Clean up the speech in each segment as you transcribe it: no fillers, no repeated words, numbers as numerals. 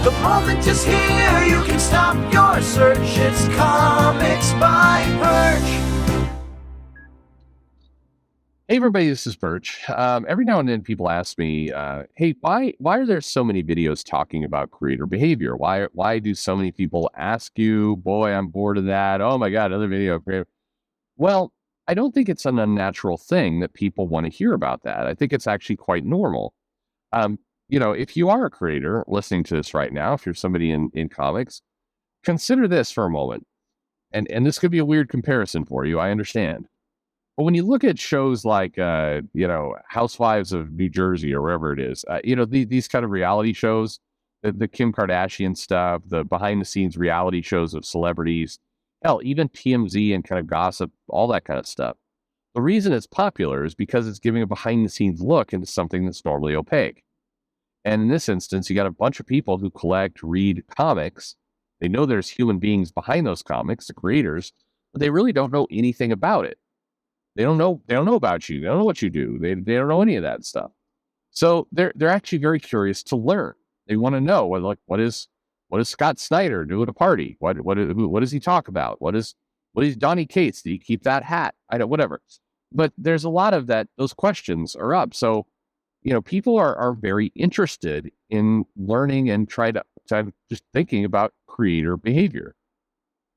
The moment is here, you can stop your search. It's Comics by Perch. Hey everybody, this is Perch. Every now and then people ask me, hey, why are there so many videos talking about creator behavior? Why do so many people ask you, boy, I'm bored of that. Oh my God, another video. Well, I don't think it's an unnatural thing that people want to hear about that. I think it's actually quite normal. Um, if you are a creator listening to this right now, if you're somebody in comics, consider this for a moment. And this could be a weird comparison for you, I understand. But when you look at shows like, Housewives of New Jersey or wherever it is, these kind of reality shows, the Kim Kardashian stuff, the behind the scenes reality shows of celebrities, hell, even TMZ and kind of gossip, all that kind of stuff. The reason it's popular is because it's giving a behind the scenes look into something that's normally opaque. And in this instance, you got a bunch of people who collect, read comics. They know there's human beings behind those comics, the creators, but they really don't know anything about it. They don't know about you. They don't know what you do. They don't know any of that stuff. So they're actually very curious to learn. They want to know what is Scott Snyder do at a party? What does he talk about? What is Donnie Cates? Did he keep that hat? I don't, whatever. But there's a lot of that. Those questions are up. So, people are very interested in learning and try to just thinking about creator behavior.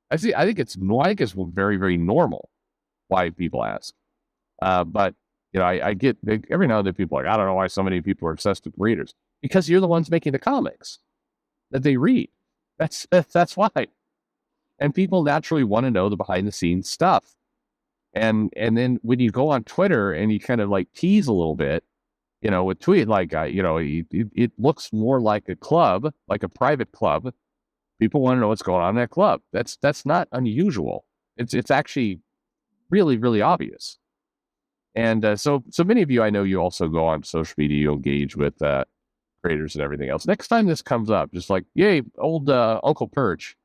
I think it's very, very normal why people ask. But I get every now and then people are like, I don't know why so many people are obsessed with readers, because you're the ones making the comics that they read. That's why. And people naturally want to know the behind the scenes stuff. And then when you go on Twitter and you kind of like tease a little bit, with tweet like, it looks more like a club, like a private club. People want to know what's going on in that club. That's not unusual. It's actually really, really obvious. And so many of you, I know you also go on social media, you engage with creators and everything else. Next time this comes up, just like, yay, old Uncle Perch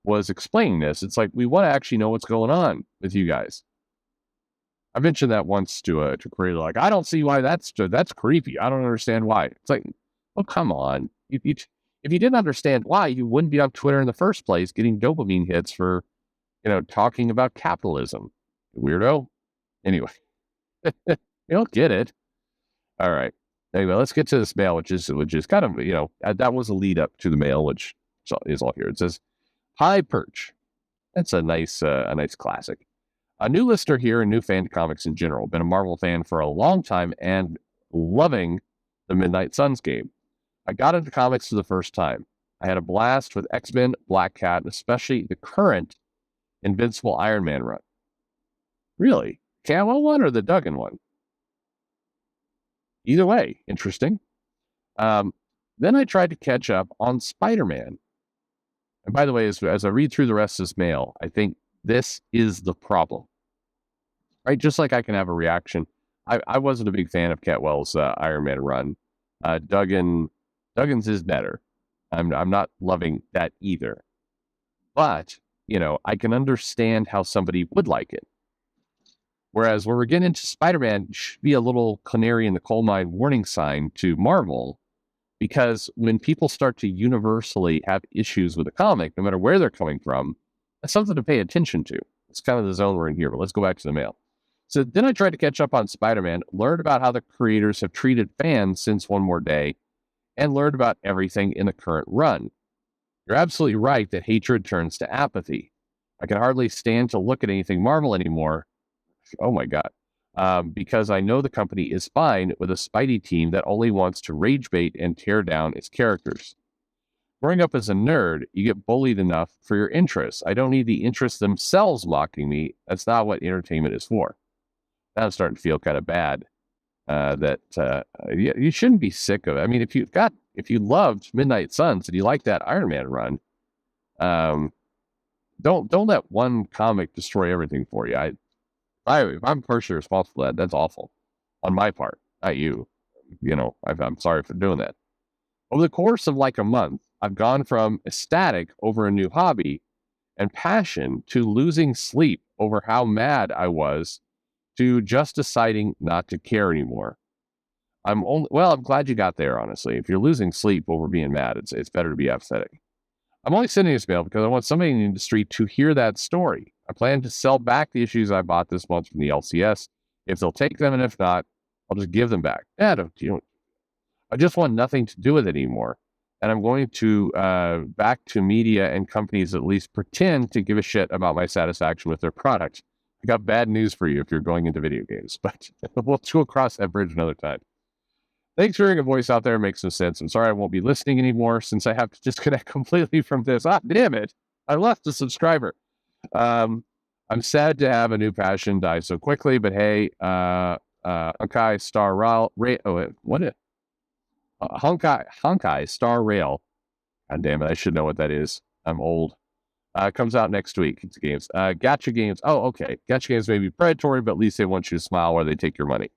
was explaining this. It's like, we want to actually know what's going on with you guys. I mentioned that once to a creator, like, I don't see why that's creepy. I don't understand why. It's like, oh, come on. If you didn't understand why, you wouldn't be on Twitter in the first place getting dopamine hits for, talking about capitalism. Weirdo. Anyway, you don't get it. All right. Anyway, let's get to this mail, which is kind of, that was a lead up to the mail, which is all here. It says, "Hi, Perch." That's a nice classic. A new listener here and new fan to comics in general. Been a Marvel fan for a long time and loving the Midnight Suns game. I got into comics for the first time. I had a blast with X-Men, Black Cat, and especially the current Invincible Iron Man run. Really? Camo one or the Duggan one? Either way, interesting. Then I tried to catch up on Spider-Man. And by the way, as I read through the rest of this mail, I think this is the problem. Right? Just like I can have a reaction. I wasn't a big fan of Catwell's Iron Man run. Duggan's is better. I'm not loving that either. But, I can understand how somebody would like it. Whereas when we're getting into Spider-Man, it should be a little canary in the coal mine warning sign to Marvel, because when people start to universally have issues with a comic, no matter where they're coming from, that's something to pay attention to. It's kind of the zone we're in here, but let's go back to the mail. So then I tried to catch up on Spider-Man, learned about how the creators have treated fans since One More Day, and learned about everything in the current run. You're absolutely right that hatred turns to apathy. I can hardly stand to look at anything Marvel anymore. Oh my God. Because I know the company is fine with a Spidey team that only wants to rage bait and tear down its characters. Growing up as a nerd, you get bullied enough for your interests. I don't need the interests themselves mocking me. That's not what entertainment is for. Now I'm starting to feel kind of bad you shouldn't be sick of it. I mean, if you loved Midnight Suns and you like that Iron Man run, don't let one comic destroy everything for you. If I'm personally responsible for that, that's awful on my part, not you. I'm sorry for doing that. Over the course of like a month, I've gone from ecstatic over a new hobby and passion to losing sleep over how mad I was to just deciding not to care anymore. I'm glad you got there, honestly. If you're losing sleep over being mad, it's better to be apathetic. I'm only sending this mail because I want somebody in the industry to hear that story. I plan to sell back the issues I bought this month from the LCS if they'll take them, and if not, I'll just give them back. I just want nothing to do with it anymore. And I'm going to back to media and companies that at least pretend to give a shit about my satisfaction with their product. I got bad news for you if you're going into video games, but we'll go across that bridge another time. Thanks for hearing a voice out there. It makes no sense. I'm sorry I won't be listening anymore since I have to disconnect completely from this. Ah, damn it. I lost a subscriber. I'm sad to have a new passion die so quickly, but hey, Honkai Star Rail, Honkai Star Rail. God damn it, I should know what that is. I'm old. Comes out next week. It's games. Gacha games. Oh, okay. Gacha games may be predatory, but at least they want you to smile while they take your money.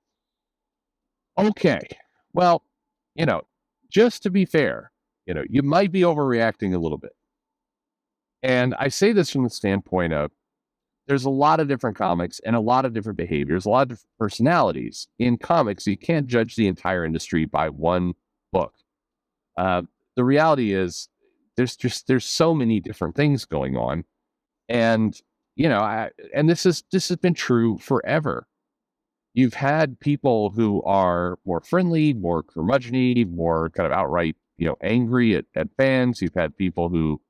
Okay. Well, just to be fair, you might be overreacting a little bit. And I say this from the standpoint of there's a lot of different comics and a lot of different behaviors, a lot of different personalities in comics. You can't judge the entire industry by one book. The reality is there's so many different things going on. And, and this has been true forever. You've had people who are more friendly, more curmudgeon-y, more kind of outright, angry at fans. You've had people who,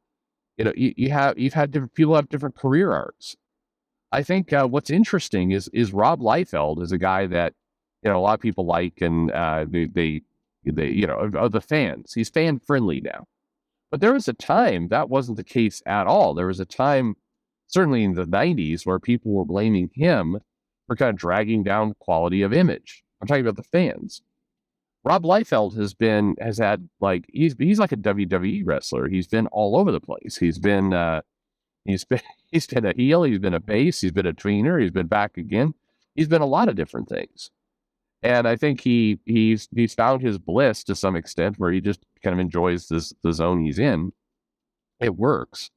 you've had different people have different career arcs. I think what's interesting is Rob Liefeld is a guy that, a lot of people like, and they of the fans. He's fan friendly now. But there was a time that wasn't the case at all. There was a time, certainly in the 90s, where people were blaming him for kind of dragging down the quality of image. I'm talking about the fans. Rob Liefeld has had he's like a WWE wrestler. He's been all over the place. He's been a heel. He's been a base. He's been a tweener. He's been back again. He's been a lot of different things. And I think he's found his bliss to some extent, where he just kind of enjoys the zone he's in. It works.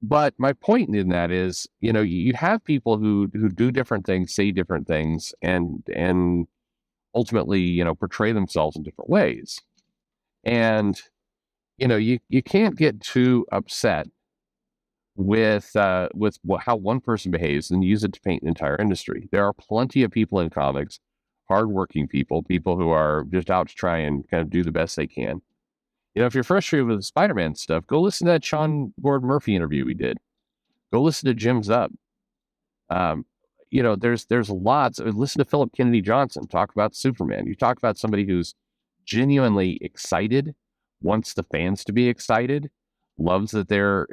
But my point in that is, you have people who do different things, say different things, and ultimately, portray themselves in different ways. And, you can't get too upset with how one person behaves and use it to paint an entire industry. There are plenty of people in comics, hardworking people who are just out to try and kind of do the best they can. If you're frustrated with the Spider-Man stuff, go listen to that Sean Gordon Murphy interview we did. Go listen to Jim's Up. There's lots. Listen to Philip Kennedy Johnson talk about Superman. You talk about somebody who's genuinely excited, wants the fans to be excited, loves that they're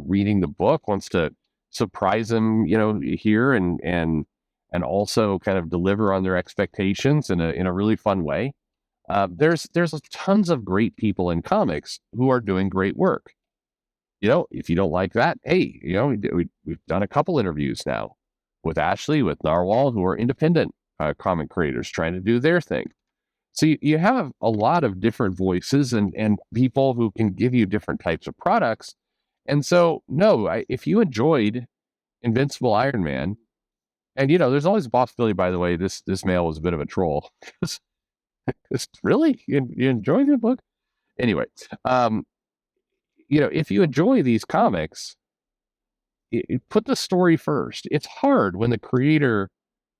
reading the book, wants to surprise them, here and also kind of deliver on their expectations in a really fun way. There's tons of great people in comics who are doing great work. If you don't like that, hey, we've done a couple interviews now with Ashley, with Narwhal, who are independent comic creators trying to do their thing. So you have a lot of different voices and people who can give you different types of products. And so, if you enjoyed Invincible Iron Man, and there's always a possibility, by the way, this mail was a bit of a troll. Really? You enjoyed the book? Anyway, if you enjoy these comics, put the story first. It's hard when the creator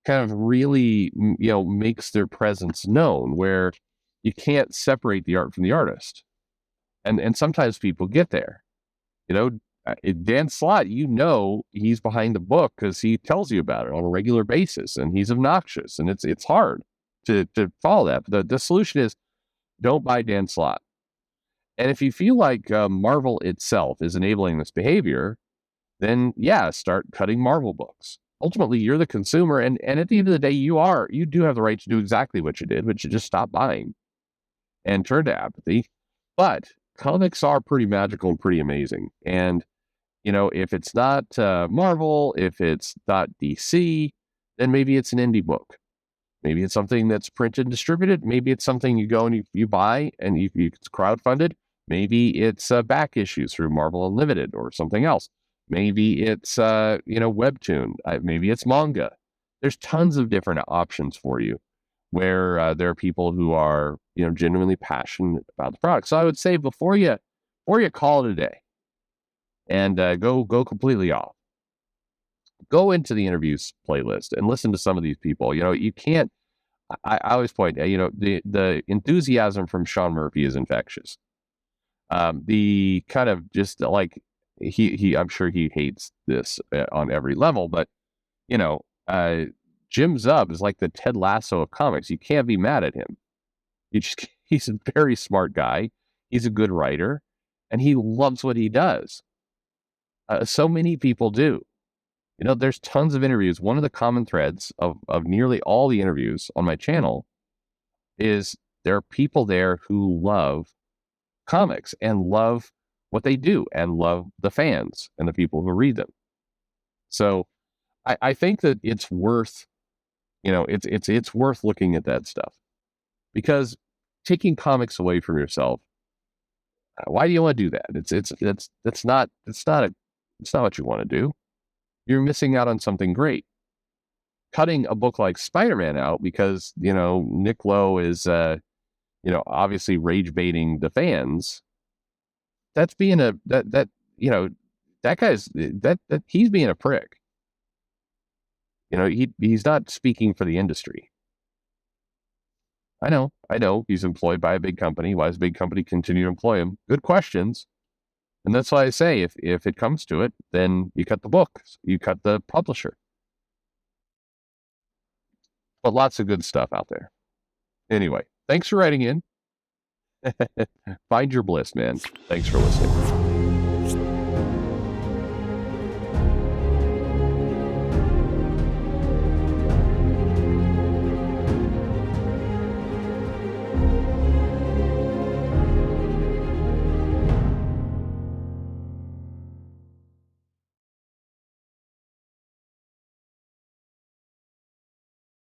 kind of really, makes their presence known, where you can't separate the art from the artist. And sometimes people get there. Dan Slott, he's behind the book because he tells you about it on a regular basis, and he's obnoxious, and it's hard to follow that. The solution is don't buy Dan Slott. And if you feel like Marvel itself is enabling this behavior, then start cutting Marvel books. Ultimately, you're the consumer, and at the end of the day, you do have the right to do exactly what you did, which is just stop buying and turn to apathy. But comics are pretty magical and pretty amazing. And, if it's not Marvel, if it's not DC, then maybe it's an indie book. Maybe it's something that's printed and distributed. Maybe it's something you go and you buy and it's crowdfunded. Maybe it's back issues through Marvel Unlimited or something else. Maybe it's, Webtoon. Maybe it's manga. There's tons of different options for you. where there are people who are, genuinely passionate about the product. So I would say before you call it a day and go completely off, go into the interviews playlist and listen to some of these people. You can't. I always point, the enthusiasm from Sean Murphy is infectious. The kind of just like I'm sure he hates this on every level, but Jim Zub is like the Ted Lasso of comics. You can't be mad at him. He's a very smart guy. He's a good writer, and he loves what he does. So many people do. There's tons of interviews. One of the common threads of nearly all the interviews on my channel is there are people there who love comics and love what they do and love the fans and the people who read them. So I think that it's worth, it's worth looking at that stuff, because taking comics away from yourself, why do you want to do that? That's not what you want to do. You're missing out on something great. Cutting a book like Spider-Man out because, Nick Lowe is, obviously rage baiting the fans. That's being that guy's he's being a prick. He's not speaking for the industry. I know he's employed by a big company. Why does a big company continue to employ him? Good questions. And that's why I say, if it comes to it, then you cut the book, you cut the publisher. But lots of good stuff out there. Anyway, thanks for writing in. Find your bliss, man. Thanks for listening.